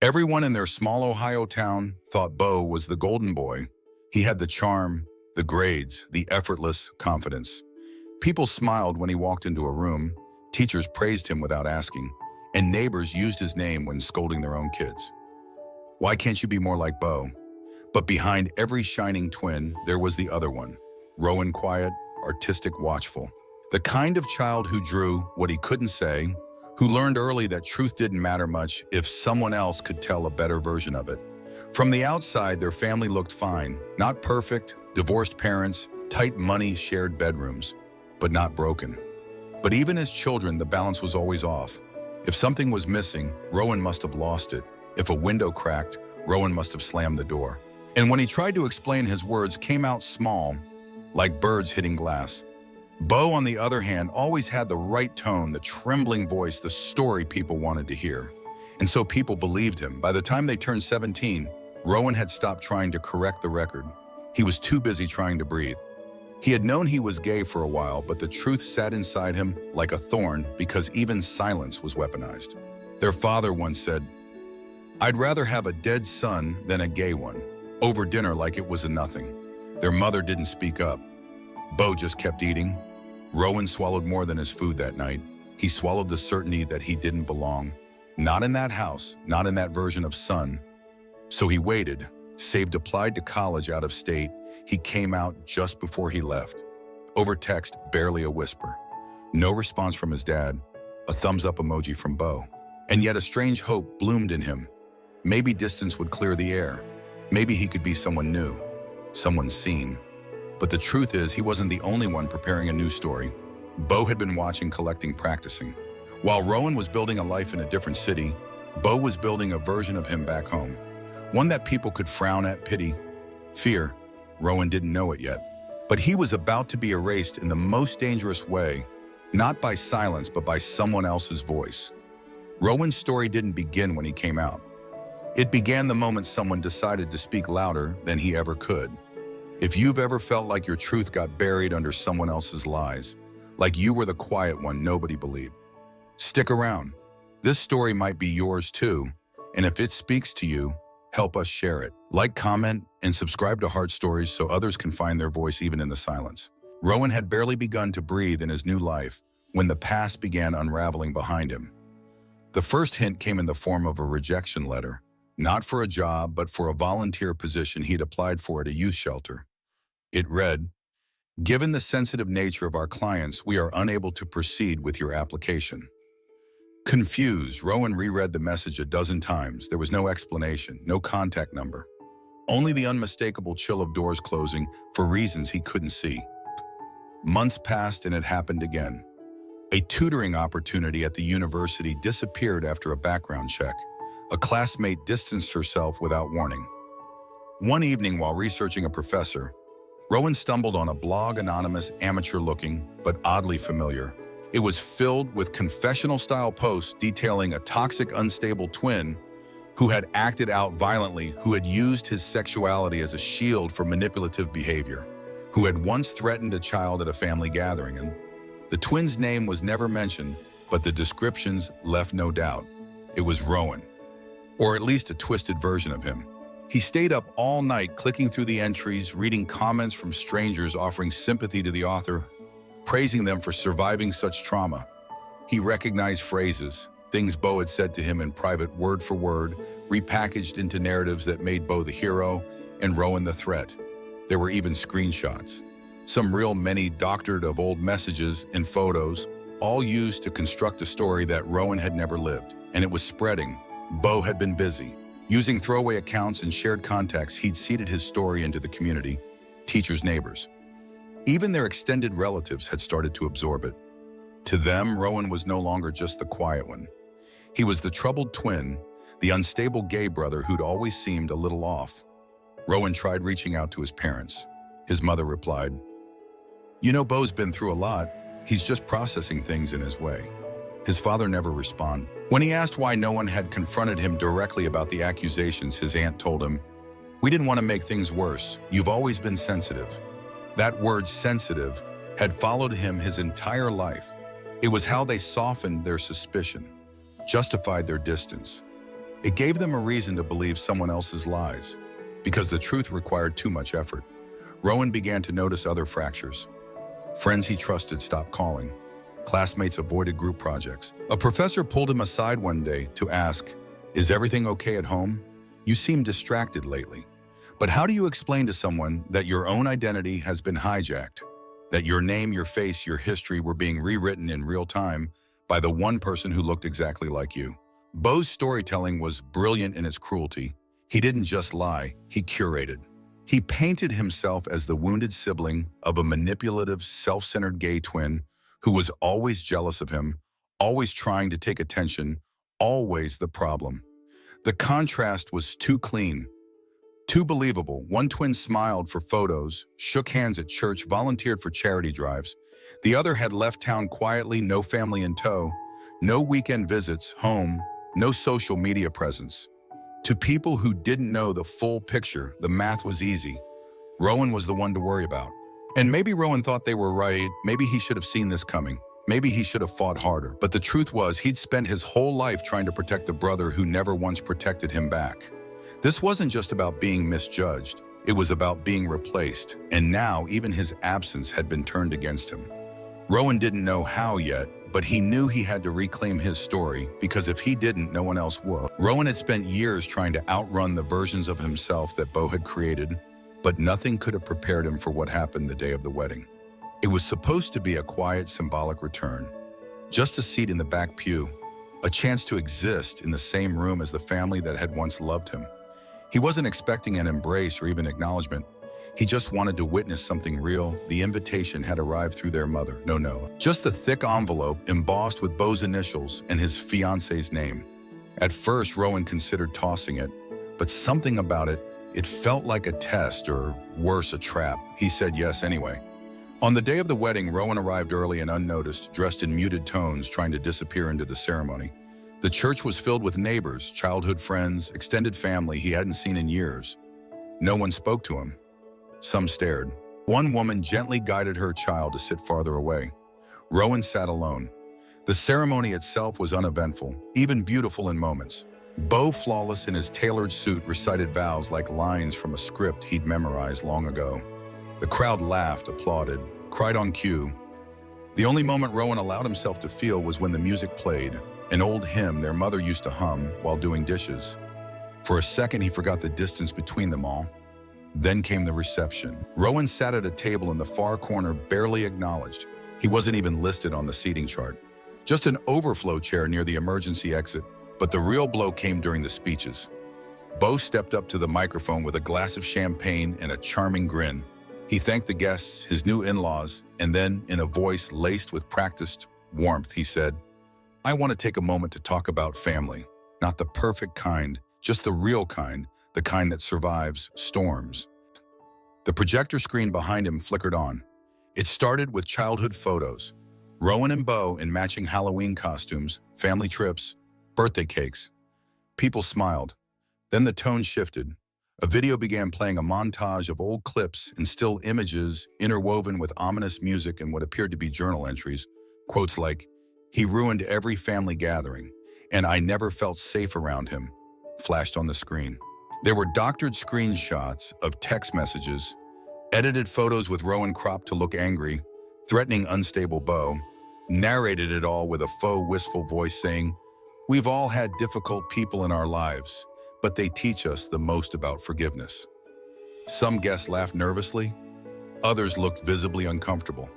Everyone in their small Ohio town thought Bo was the golden boy. He had the charm, the grades, the effortless confidence. People smiled when he walked into a room, teachers praised him without asking, and neighbors used his name when scolding their own kids. Why can't you be more like Bo? But behind every shining twin, there was the other one. Rowan, quiet, artistic, watchful. The kind of child who drew what he couldn't say, who learned early that truth didn't matter much if someone else could tell a better version of it. From the outside, their family looked fine. Not perfect, divorced parents, tight money, shared bedrooms, but not broken. But even as children, the balance was always off. If something was missing, Rowan must have lost it. If a window cracked, Rowan must have slammed the door. And when he tried to explain, his words came out small, like birds hitting glass. Bo, on the other hand, always had the right tone, the trembling voice, the story people wanted to hear. And so people believed him. By the time they turned 17, Rowan had stopped trying to correct the record. He was too busy trying to breathe. He had known he was gay for a while, but the truth sat inside him like a thorn because even silence was weaponized. Their father once said, "I'd rather have a dead son than a gay one," over dinner like it was a nothing. Their mother didn't speak up. Bo just kept eating. Rowan swallowed more than his food that night. He swallowed the certainty that he didn't belong. Not in that house, not in that version of son. So he waited, saved, applied to college out of state. He came out just before he left. Over text, barely a whisper. No response from his dad, a thumbs up emoji from Bo. And yet a strange hope bloomed in him. Maybe distance would clear the air. Maybe he could be someone new, someone seen. But the truth is, he wasn't the only one preparing a new story. Bo had been watching, collecting, practicing. While Rowan was building a life in a different city, Bo was building a version of him back home. One that people could frown at, pity, fear. Rowan didn't know it yet. But he was about to be erased in the most dangerous way, not by silence, but by someone else's voice. Rowan's story didn't begin when he came out. It began the moment someone decided to speak louder than he ever could. If you've ever felt like your truth got buried under someone else's lies, like you were the quiet one nobody believed, stick around. This story might be yours too, and if it speaks to you, help us share it. Like, comment, and subscribe to HeartStories so others can find their voice even in the silence. Rowan had barely begun to breathe in his new life when the past began unraveling behind him. The first hint came in the form of a rejection letter. Not for a job, but for a volunteer position he'd applied for at a youth shelter. It read, "Given the sensitive nature of our clients, we are unable to proceed with your application." Confused, Rowan reread the message a dozen times. There was no explanation, no contact number. Only the unmistakable chill of doors closing for reasons he couldn't see. Months passed and it happened again. A tutoring opportunity at the university disappeared after a background check. A classmate distanced herself without warning. One evening while researching a professor, Rowan stumbled on a blog, anonymous, amateur-looking, but oddly familiar. It was filled with confessional-style posts detailing a toxic, unstable twin who had acted out violently, who had used his sexuality as a shield for manipulative behavior, who had once threatened a child at a family gathering. And the twin's name was never mentioned, but the descriptions left no doubt. It was Rowan. Or at least a twisted version of him. He stayed up all night clicking through the entries, reading comments from strangers offering sympathy to the author, praising them for surviving such trauma. He recognized phrases, things Bo had said to him in private word for word, repackaged into narratives that made Bo the hero and Rowan the threat. There were even screenshots. Some real, many doctored of old messages and photos, all used to construct a story that Rowan had never lived. And it was spreading. Bo had been busy. Using throwaway accounts and shared contacts, he'd seeded his story into the community, teachers, neighbors. Even their extended relatives had started to absorb it. To them, Rowan was no longer just the quiet one. He was the troubled twin, the unstable gay brother who'd always seemed a little off. Rowan tried reaching out to his parents. His mother replied, "You know, Bo's been through a lot. He's just processing things in his way." His father never responded. When he asked why no one had confronted him directly about the accusations, his aunt told him, "We didn't want to make things worse. You've always been sensitive." That word, sensitive, had followed him his entire life. It was how they softened their suspicion, justified their distance. It gave them a reason to believe someone else's lies, because the truth required too much effort. Rowan began to notice other fractures. Friends he trusted stopped calling. Classmates avoided group projects. A professor pulled him aside one day to ask, "Is everything okay at home? You seem distracted lately." But how do you explain to someone that your own identity has been hijacked? That your name, your face, your history were being rewritten in real time by the one person who looked exactly like you? Bo's storytelling was brilliant in its cruelty. He didn't just lie, he curated. He painted himself as the wounded sibling of a manipulative, self-centered gay twin who was always jealous of him, always trying to take attention, always the problem. The contrast was too clean, too believable. One twin smiled for photos, shook hands at church, volunteered for charity drives. The other had left town quietly, no family in tow, no weekend visits, home, no social media presence. To people who didn't know the full picture, the math was easy. Rowan was the one to worry about. And maybe Rowan thought they were right. Maybe he should have seen this coming. Maybe he should have fought harder. But the truth was, he'd spent his whole life trying to protect the brother who never once protected him back. This wasn't just about being misjudged. It was about being replaced. And now even his absence had been turned against him. Rowan didn't know how yet, but he knew he had to reclaim his story, because if he didn't, no one else would. Rowan had spent years trying to outrun the versions of himself that Bo had created, but nothing could have prepared him for what happened the day of the wedding. It was supposed to be a quiet, symbolic return. Just a seat in the back pew, a chance to exist in the same room as the family that had once loved him. He wasn't expecting an embrace or even acknowledgement. He just wanted to witness something real. The invitation had arrived through their mother. No, just the thick envelope embossed with Bo's initials and his fiance's name. At first, Rowan considered tossing it, but something about it, it felt like a test, or worse, a trap. He said yes anyway. On the day of the wedding, Rowan arrived early and unnoticed, dressed in muted tones, trying to disappear into the ceremony. The church was filled with neighbors, childhood friends, extended family he hadn't seen in years. No one spoke to him. Some stared. One woman gently guided her child to sit farther away. Rowan sat alone. The ceremony itself was uneventful, even beautiful in moments. Bo, flawless in his tailored suit, recited vows like lines from a script he'd memorized long ago. The crowd laughed, applauded, cried on cue. The only moment Rowan allowed himself to feel was when the music played, an old hymn their mother used to hum while doing dishes. For a second, he forgot the distance between them all. Then came the reception. Rowan sat at a table in the far corner, barely acknowledged. He wasn't even listed on the seating chart. Just an overflow chair near the emergency exit, but the real blow came during the speeches. Bo stepped up to the microphone with a glass of champagne and a charming grin. He thanked the guests, his new in-laws, and then, in a voice laced with practiced warmth, he said, "I want to take a moment to talk about family. Not the perfect kind, just the real kind, the kind that survives storms." The projector screen behind him flickered on. It started with childhood photos. Rowan and Bo in matching Halloween costumes, family trips, birthday cakes. People smiled. Then the tone shifted. A video began playing, a montage of old clips and still images interwoven with ominous music and what appeared to be journal entries. Quotes like, "He ruined every family gathering, and I never felt safe around him," flashed on the screen. There were doctored screenshots of text messages, edited photos with Rowan cropped to look angry, threatening unstable Bo, narrated it all with a faux wistful voice saying, "We've all had difficult people in our lives, but they teach us the most about forgiveness." Some guests laughed nervously, others looked visibly uncomfortable.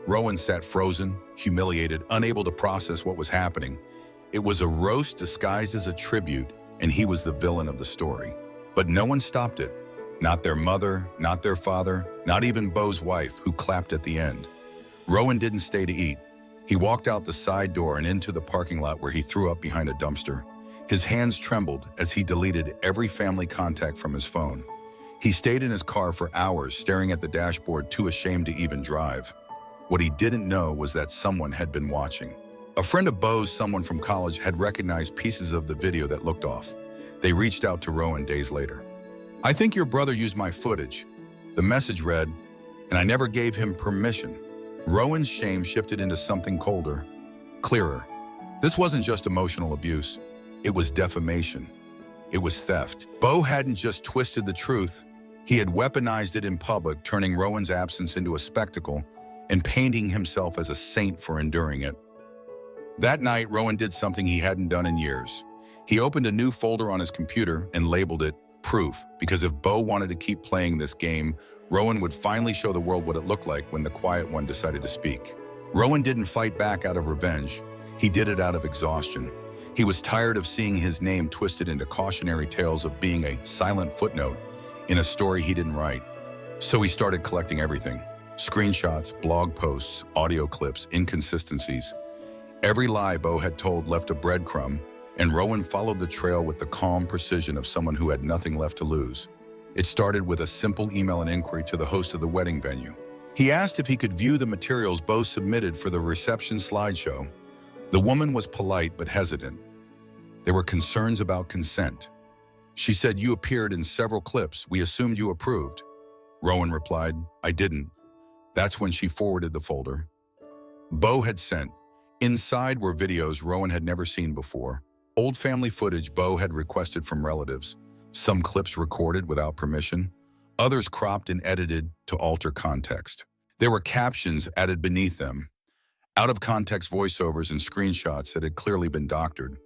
Rowan sat frozen, humiliated, unable to process what was happening. It was a roast disguised as a tribute, and he was the villain of the story. But no one stopped it. Not their mother, not their father, not even Bo's wife, who clapped at the end. Rowan didn't stay to eat. He walked out the side door and into the parking lot, where he threw up behind a dumpster. His hands trembled as he deleted every family contact from his phone. He stayed in his car for hours, staring at the dashboard, too ashamed to even drive. What he didn't know was that someone had been watching. A friend of Bo's, someone from college, had recognized pieces of the video that looked off. They reached out to Rowan days later. "I think your brother used my footage." The message read, "And I never gave him permission." Rowan's shame shifted into something colder, clearer. This wasn't just emotional abuse. It was defamation. It was theft. Bo hadn't just twisted the truth, he had weaponized it in public, turning Rowan's absence into a spectacle and painting himself as a saint for enduring it. That night, Rowan did something he hadn't done in years. He opened a new folder on his computer and labeled it Proof, because if Bo wanted to keep playing this game, Rowan would finally show the world what it looked like when the quiet one decided to speak. Rowan didn't fight back out of revenge. He did it out of exhaustion. He was tired of seeing his name twisted into cautionary tales of being a silent footnote in a story he didn't write. So he started collecting everything: screenshots, blog posts, audio clips, inconsistencies. Every lie Bo had told left a breadcrumb, and Rowan followed the trail with the calm precision of someone who had nothing left to lose. It started with a simple email and inquiry to the host of the wedding venue. He asked if he could view the materials Bo submitted for the reception slideshow. The woman was polite but hesitant. There were concerns about consent. She said, "You appeared in several clips. We assumed you approved." Rowan replied, "I didn't." That's when she forwarded the folder Bo had sent. Inside were videos Rowan had never seen before. Old family footage Bo had requested from relatives. Some clips recorded without permission, others cropped and edited to alter context. There were captions added beneath them, out-of-context voiceovers and screenshots that had clearly been doctored.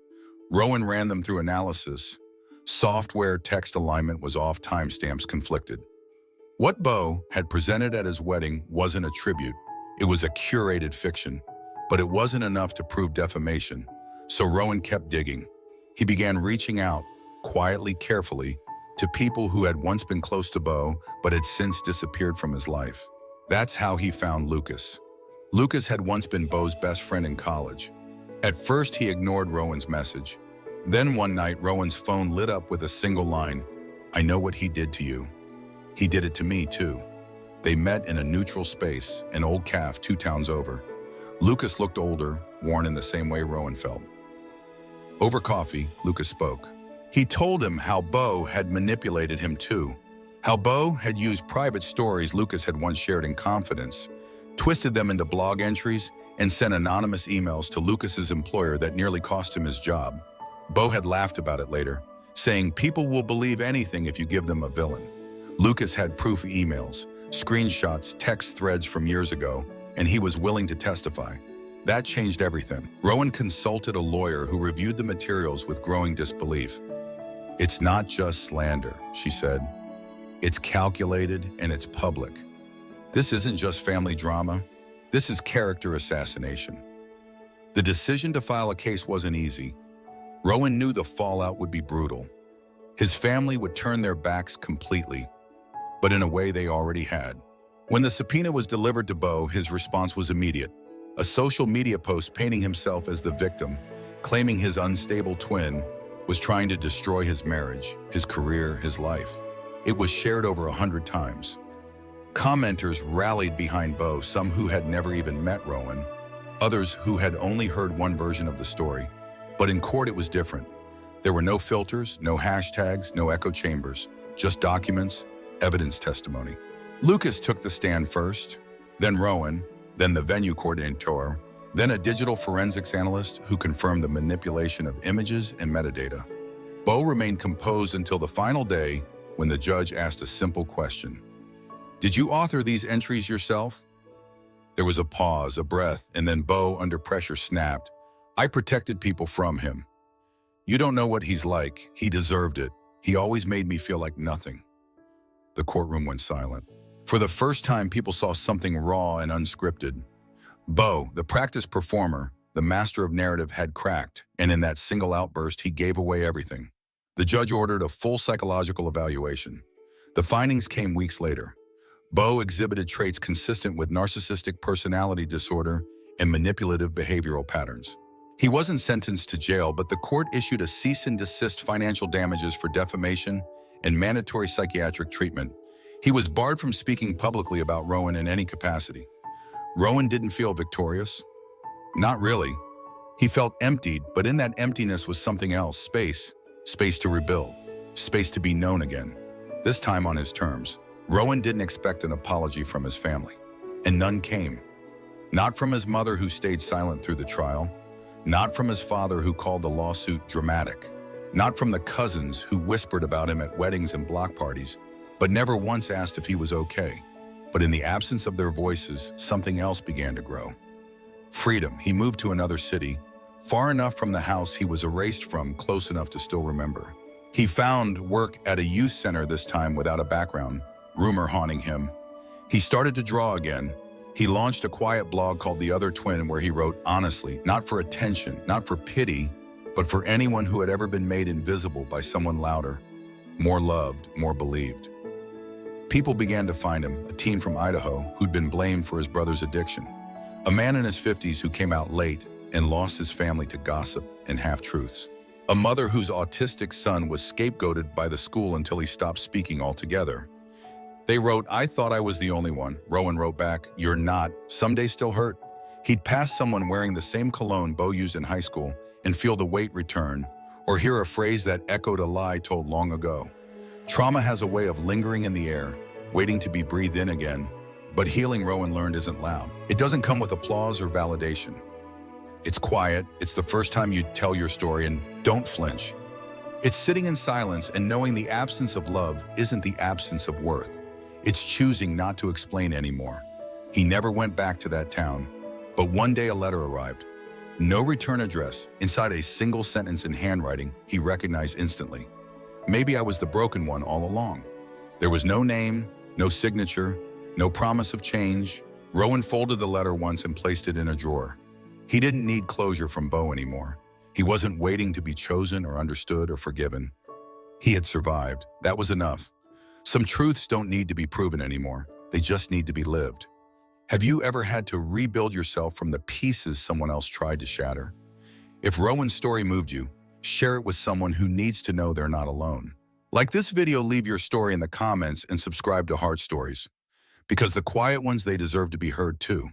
Rowan ran them through analysis. Software text alignment was off, timestamps conflicted. What Bo had presented at his wedding wasn't a tribute. It was a curated fiction. But it wasn't enough to prove defamation, so Rowan kept digging. He began reaching out, quietly, carefully, to people who had once been close to Bo but had since disappeared from his life. That's how he found Lucas. Lucas had once been Bo's best friend in college. At first, he ignored Rowan's message. Then one night, Rowan's phone lit up with a single line: "I know what he did to you. He did it to me, too." They met in a neutral space, an old cafe 2 towns over. Lucas looked older, worn in the same way Rowan felt. Over coffee, Lucas spoke. He told him how Bo had manipulated him too, how Bo had used private stories Lucas had once shared in confidence, twisted them into blog entries, and sent anonymous emails to Lucas's employer that nearly cost him his job. Bo had laughed about it later, saying people will believe anything if you give them a villain. Lucas had proof emails, screenshots, text threads from years ago, and he was willing to testify. That changed everything. Rowan consulted a lawyer who reviewed the materials with growing disbelief. "It's not just slander," she said. "It's calculated and it's public. This isn't just family drama. This is character assassination." The decision to file a case wasn't easy. Rowan knew the fallout would be brutal. His family would turn their backs completely, but in a way they already had. When the subpoena was delivered to Bo, his response was immediate. A social media post painting himself as the victim, claiming his unstable twin was trying to destroy his marriage, his career, his life. It was shared over 100 times. Commenters rallied behind Bo, some who had never even met Rowan, others who had only heard one version of the story. But in court it was different. There were no filters, no hashtags, no echo chambers, just documents, evidence, testimony. Lucas took the stand first, then Rowan, then the venue coordinator, then a digital forensics analyst who confirmed the manipulation of images and metadata. Bo remained composed until the final day when the judge asked a simple question: "Did you author these entries yourself?" There was a pause, a breath, and then Bo, under pressure, snapped, "I protected people from him. You don't know what he's like. He deserved it. He always made me feel like nothing." The courtroom went silent. For the first time, people saw something raw and unscripted. Bo, the practiced performer, the master of narrative, had cracked, and in that single outburst, he gave away everything. The judge ordered a full psychological evaluation. The findings came weeks later. Bo exhibited traits consistent with narcissistic personality disorder and manipulative behavioral patterns. He wasn't sentenced to jail, but the court issued a cease and desist financial damages for defamation and mandatory psychiatric treatment. He was barred from speaking publicly about Rowan in any capacity. Rowan didn't feel victorious. Not really. He felt emptied, but in that emptiness was something else: space. Space to rebuild. Space to be known again. This time on his terms. Rowan didn't expect an apology from his family, and none came. Not from his mother, who stayed silent through the trial. Not from his father, who called the lawsuit dramatic. Not from the cousins who whispered about him at weddings and block parties, but never once asked if he was okay. But in the absence of their voices, something else began to grow. Freedom. He moved to another city, far enough from the house he was erased from, close enough to still remember. He found work at a youth center, this time without a background, rumor haunting him. He started to draw again. He launched a quiet blog called The Other Twin, where he wrote honestly, not for attention, not for pity, but for anyone who had ever been made invisible by someone louder, more loved, more believed. People began to find him, a teen from Idaho who'd been blamed for his brother's addiction, a man in his 50s who came out late and lost his family to gossip and half-truths, a mother whose autistic son was scapegoated by the school until he stopped speaking altogether. They wrote, "I thought I was the only one." Rowan wrote back, "You're not. Some days still hurt." He'd pass someone wearing the same cologne Bo used in high school and feel the weight return, or hear a phrase that echoed a lie told long ago. Trauma has a way of lingering in the air, waiting to be breathed in again. But healing, Rowan learned, isn't loud. It doesn't come with applause or validation. It's quiet. It's the first time you tell your story, and don't flinch. It's sitting in silence and knowing the absence of love isn't the absence of worth. It's choosing not to explain anymore. He never went back to that town, but one day a letter arrived. No return address. Inside a single sentence in handwriting he recognized instantly. Maybe I was the broken one all along. There was no name, no signature, no promise of change. Rowan folded the letter once and placed it in a drawer. He didn't need closure from Bo anymore. He wasn't waiting to be chosen or understood or forgiven. He had survived. That was enough. Some truths don't need to be proven anymore. They just need to be lived. Have you ever had to rebuild yourself from the pieces someone else tried to shatter? If Rowan's story moved you, share it with someone who needs to know they're not alone. Like this video, leave your story in the comments and subscribe to HeartStories, because the quiet ones, they deserve to be heard too.